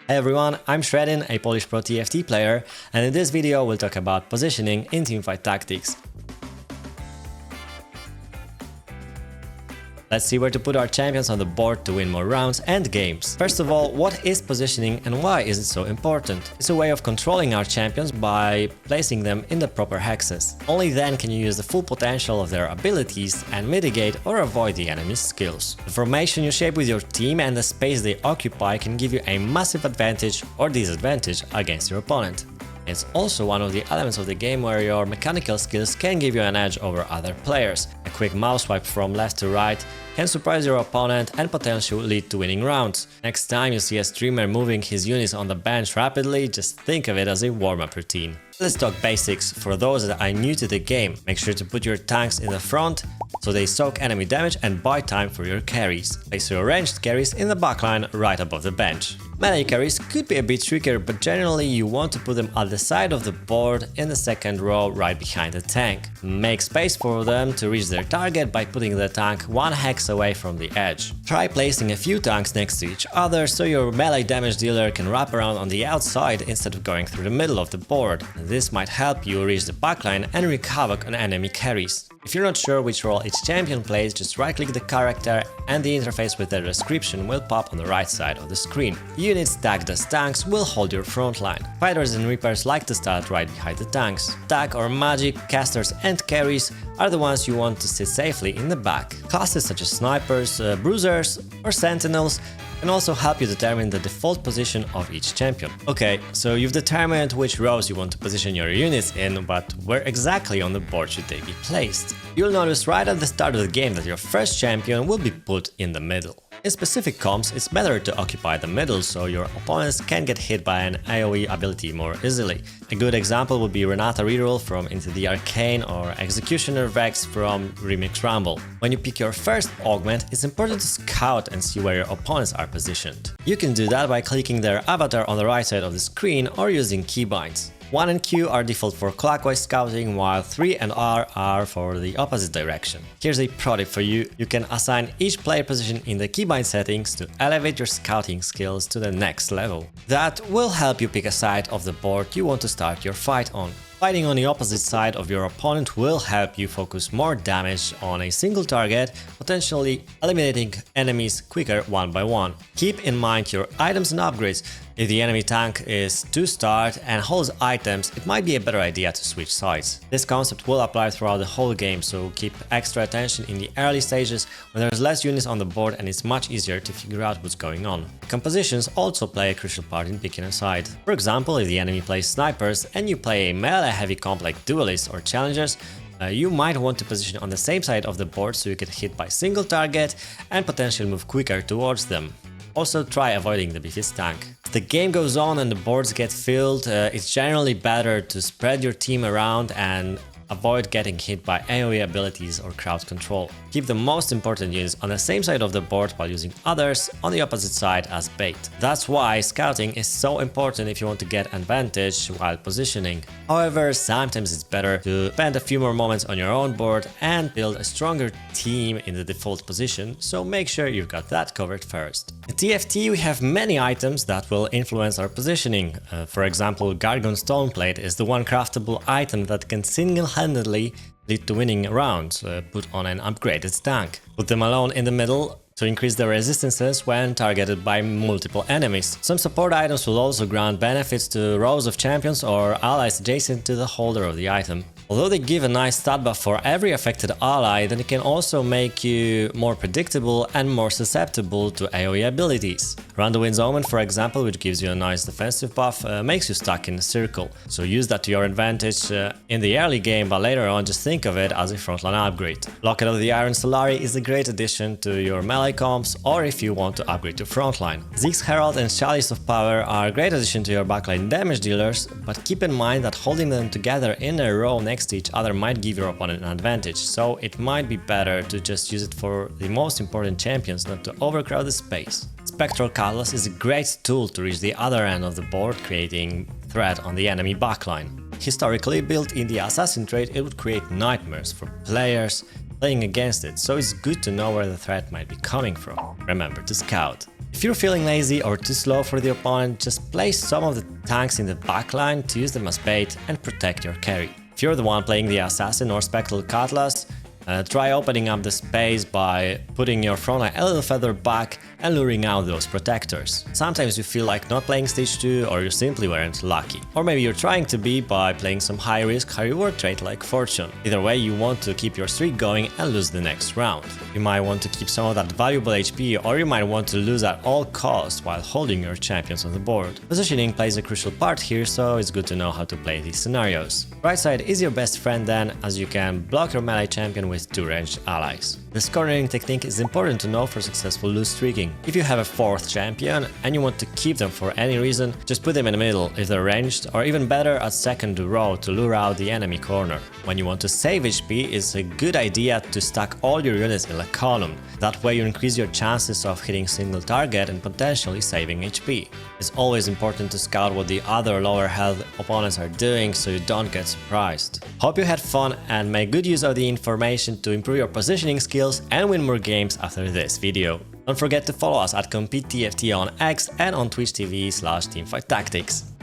Hey everyone, I'm Shreddin, a Polish pro TFT player, and in this video we'll talk about positioning in teamfight tactics. Let's see where to put our champions on the board to win more rounds and games. First of all, what is positioning and why is it so important? It's a way of controlling our champions by placing them in the proper hexes. Only then can you use the full potential of their abilities and mitigate or avoid the enemy's skills. The formation you shape with your team and the space they occupy can give you a massive advantage or disadvantage against your opponent. It's also one of the elements of the game where your mechanical skills can give you an edge over other players. A quick mouse swipe from left to right can surprise your opponent and potentially lead to winning rounds. Next time you see a streamer moving his units on the bench rapidly, just think of it as a warm-up routine. Let's talk basics. For those that are new to the game, make sure to put your tanks in the front so they soak enemy damage and buy time for your carries. Place your ranged carries in the backline right above the bench. Melee carries could be a bit trickier, but generally you want to put them at the side of the board in the second row right behind the tank. Make space for them to reach their target by putting the tank one hex away from the edge. Try placing a few tanks next to each other so your melee damage dealer can wrap around on the outside instead of going through the middle of the board. This might help you reach the backline and wreak havoc on enemy carries. If you're not sure which role each champion plays, just right-click the character and the interface with their description will pop on the right side of the screen. Units tagged as tanks will hold your front line. Fighters and reapers like to start right behind the tanks. Tag or magic, casters and carries are the ones you want to sit safely in the back. Classes such as snipers, bruisers or sentinels can also help you determine the default position of each champion. Okay, so you've determined which rows you want to position your units in, but where exactly on the board should they be placed? You'll notice right at the start of the game that your first champion will be put in the middle. In specific comps, it's better to occupy the middle so your opponents can get hit by an AoE ability more easily. A good example would be Renata Reroll from Into the Arcane or Executioner Vex from Remix Rumble. When you pick your first augment, it's important to scout and see where your opponents are positioned. You can do that by clicking their avatar on the right side of the screen or using keybinds. 1 and Q are default for clockwise scouting, while 3 and R are for the opposite direction. Here's a pro tip for you: you can assign each player position in the keybind settings to elevate your scouting skills to the next level. That will help you pick a side of the board you want to start your fight on. Fighting on the opposite side of your opponent will help you focus more damage on a single target, potentially eliminating enemies quicker one by one. Keep in mind your items and upgrades. If the enemy tank is 2-starred and holds items, it might be a better idea to switch sides. This concept will apply throughout the whole game, so keep extra attention in the early stages when there's less units on the board and it's much easier to figure out what's going on. Compositions also play a crucial part in picking a side. For example, if the enemy plays snipers and you play a melee-heavy comp like duelists or challengers, you might want to position on the same side of the board so you get hit by single target and potentially move quicker towards them. Also try avoiding the beefiest tank. As the game goes on and the boards get filled, it's generally better to spread your team around and avoid getting hit by AoE abilities or crowd control. Keep the most important units on the same side of the board while using others on the opposite side as bait. That's why scouting is so important if you want to get advantage while positioning. However, sometimes it's better to spend a few more moments on your own board and build a stronger team in the default position, so make sure you've got that covered first. In TFT we have many items that will influence our positioning. For example, Gargon Stoneplate is the one craftable item that can single-handedly lead to winning rounds, put on an upgraded tank. Put them alone in the middle to increase their resistances when targeted by multiple enemies. Some support items will also grant benefits to rows of champions or allies adjacent to the holder of the item. Although they give a nice stat buff for every affected ally, then it can also make you more predictable and more susceptible to AoE abilities. Randowind's Omen, for example, which gives you a nice defensive buff, makes you stuck in a circle. So use that to your advantage in the early game, but later on just think of it as a frontline upgrade. Locket of the Iron Solari is a great addition to your melee comps, or if you want to upgrade to frontline. Zeke's Herald and Chalice of Power are a great addition to your backline damage dealers, but keep in mind that holding them together in a row next to each other might give your opponent an advantage, so it might be better to just use it for the most important champions, not to overcrowd the space. Spectral Cutlass is a great tool to reach the other end of the board, creating threat on the enemy backline. Historically built in the assassin trait, it would create nightmares for players playing against it, so it's good to know where the threat might be coming from. Remember to scout. If you're feeling lazy or too slow for the opponent, just place some of the tanks in the backline to use them as bait and protect your carry. If you're the one playing the assassin or spectral cutlass, try opening up the space by putting your frontline a little further back and luring out those protectors. Sometimes you feel like not playing stage 2 or you simply weren't lucky. Or maybe you're trying to be by playing some high risk, high reward trait like Fortune. Either way, you want to keep your streak going and lose the next round. You might want to keep some of that valuable HP, or you might want to lose at all costs while holding your champions on the board. Positioning plays a crucial part here, so it's good to know how to play these scenarios. Right side is your best friend then, as you can block your melee champion with 2 ranged allies. This cornering technique is important to know for successful loose streaking. If you have a 4th champion and you want to keep them for any reason, just put them in the middle if they're ranged, or even better at 2nd row to lure out the enemy corner. When you want to save HP, it's a good idea to stack all your units in a column. That way you increase your chances of hitting single target and potentially saving HP. It's always important to scout what the other lower health opponents are doing so you don't get surprised. Hope you had fun and make good use of the information to improve your positioning skills and win more games after this video. Don't forget to follow us at CompeteTFT on X and on Twitch TV/TeamfightTactics.